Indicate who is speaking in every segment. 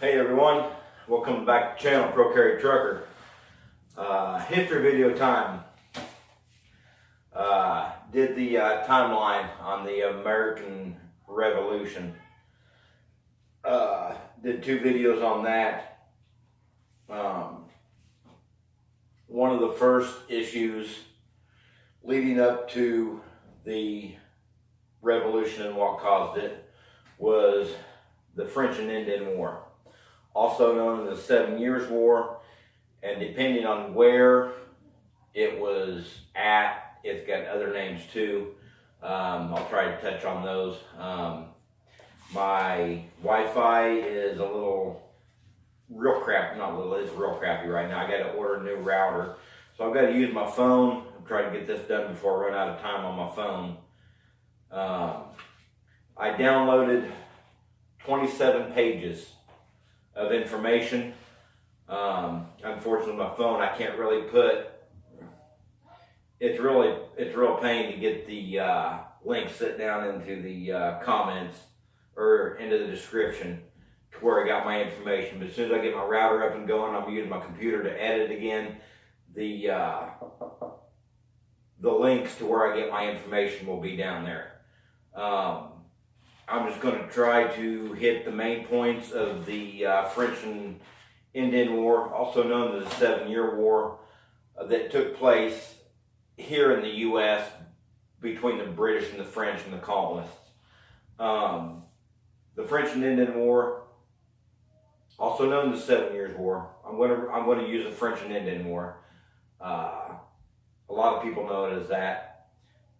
Speaker 1: Hey everyone, welcome back to the channel, Pro Carry Trucker. History video time. Did the timeline on the American Revolution. Did two videos on that. One of the first issues leading up to the revolution and what caused it was the French and Indian War, also known as the 7 Years' War, and depending on where it was at, it's got other names too. I'll try to touch on those. My Wi-Fi is a little real crappy, not little, it's real crappy right now. I got to order a new router, so I've got to use my phone. I'm trying to get this done before I run out of time on my phone. I downloaded 27 pages of information. Unfortunately, my phone, I can't really put, it's real pain to get the link set down into the comments or into the description to where I got my information. But as soon as I get my router up and going, I'm using my computer to edit again. The links to where I get my information will be down there. I'm just going to try to hit the main points of the French and Indian War, also known as the 7 Year War, that took place here in the U.S. between the British and the French and the colonists. The French and Indian War, also known as the 7 Years' War. I'm going to use the French and Indian War. A lot of people know it as that.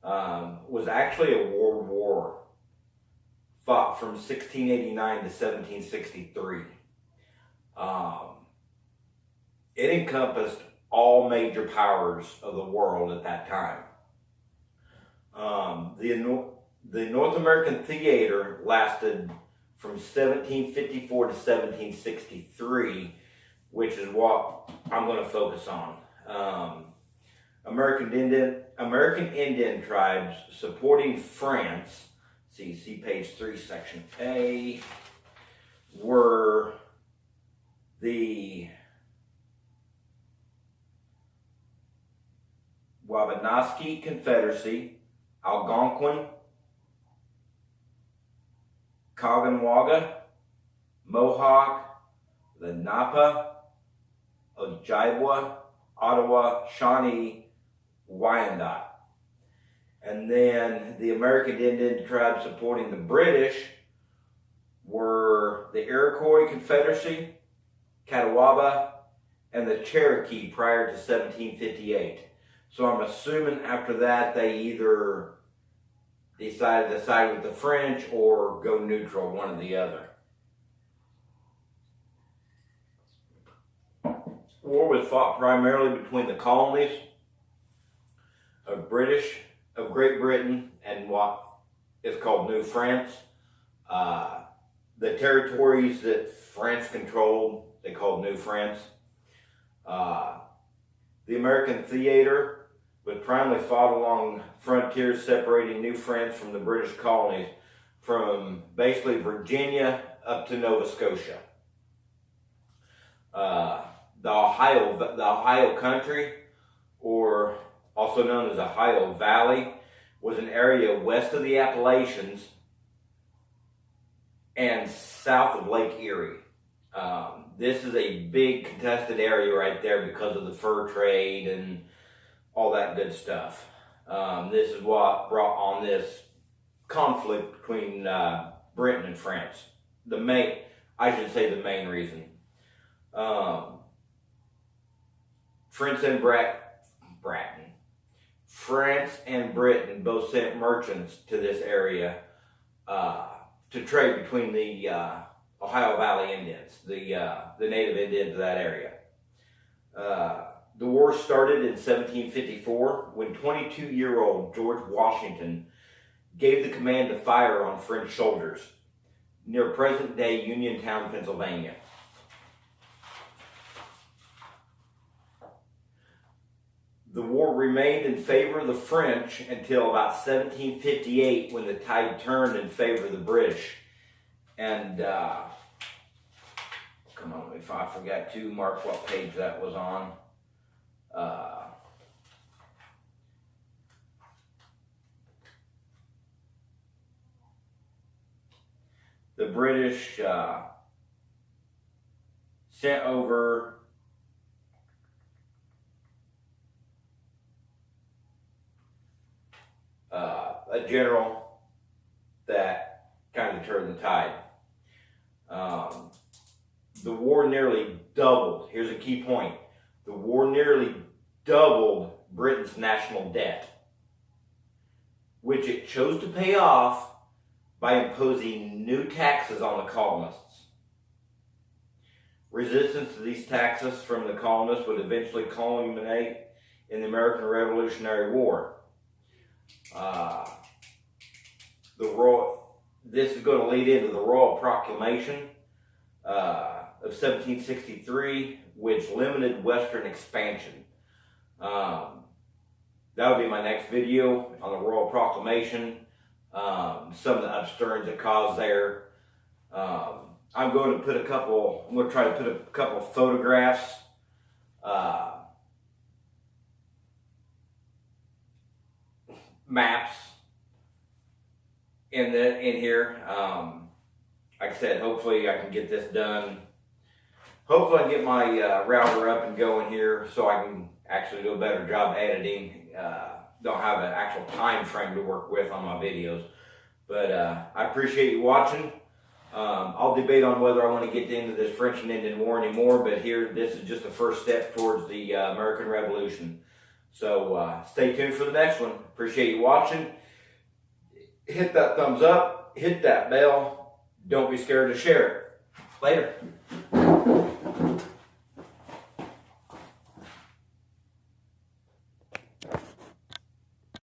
Speaker 1: Was actually a world war. Fought from 1689 to 1763. It encompassed all major powers of the world at that time. The North American theater lasted from 1754 to 1763, which is what I'm going to focus on. American Indian tribes supporting France, see page 3, section A, were the Wabanaki Confederacy, Algonquin, Caughnawaga, Mohawk, the Napa, Ojibwa, Ottawa, Shawnee, Wyandot. And then the American Indian tribes supporting the British were the Iroquois Confederacy, Catawba, and the Cherokee prior to 1758. So I'm assuming after that they either decided to side with the French or go neutral, one or the other. War was fought primarily between the colonies of Great Britain and what is called New France. The territories that France controlled, they called New France. The American theater was primarily fought along frontiers separating New France from the British colonies, from basically Virginia up to Nova Scotia. The Ohio country, or also known as Ohio Valley, was an area west of the Appalachians and south of Lake Erie. This is a big contested area right there because of the fur trade and all that good stuff. This is what brought on this conflict between Britain and France. The main reason. France and Britain both sent merchants to this area to trade between the Ohio Valley Indians, the native Indians of that area. The war started in 1754 when 22-year-old George Washington gave the command to fire on French soldiers near present-day Uniontown, Pennsylvania. The war remained in favor of the French until about 1758, when the tide turned in favor of the British. And if I forgot to mark what page that was on. The British sent over a general that kind of turned the tide. The war nearly doubled. Here's a key point. The war nearly doubled Britain's national debt, which it chose to pay off by imposing new taxes on the colonists. Resistance to these taxes from the colonists would eventually culminate in the American Revolutionary War. This is going to lead into the Royal Proclamation of 1763, which limited Western expansion. That'll be my next video on the Royal Proclamation, some of the upstirrings it caused there. I'm going to try to put a couple photographs maps in here. Like I said, hopefully I can get this done. Hopefully I can get my router up and going here so I can actually do a better job editing. Don't have an actual time frame to work with on my videos. But I appreciate you watching. I'll debate on whether I want to get into this French and Indian War anymore, but this is just the first step towards the American Revolution. So stay tuned for the next one. Appreciate you watching. Hit that thumbs up, hit that bell. Don't be scared to share it. Later.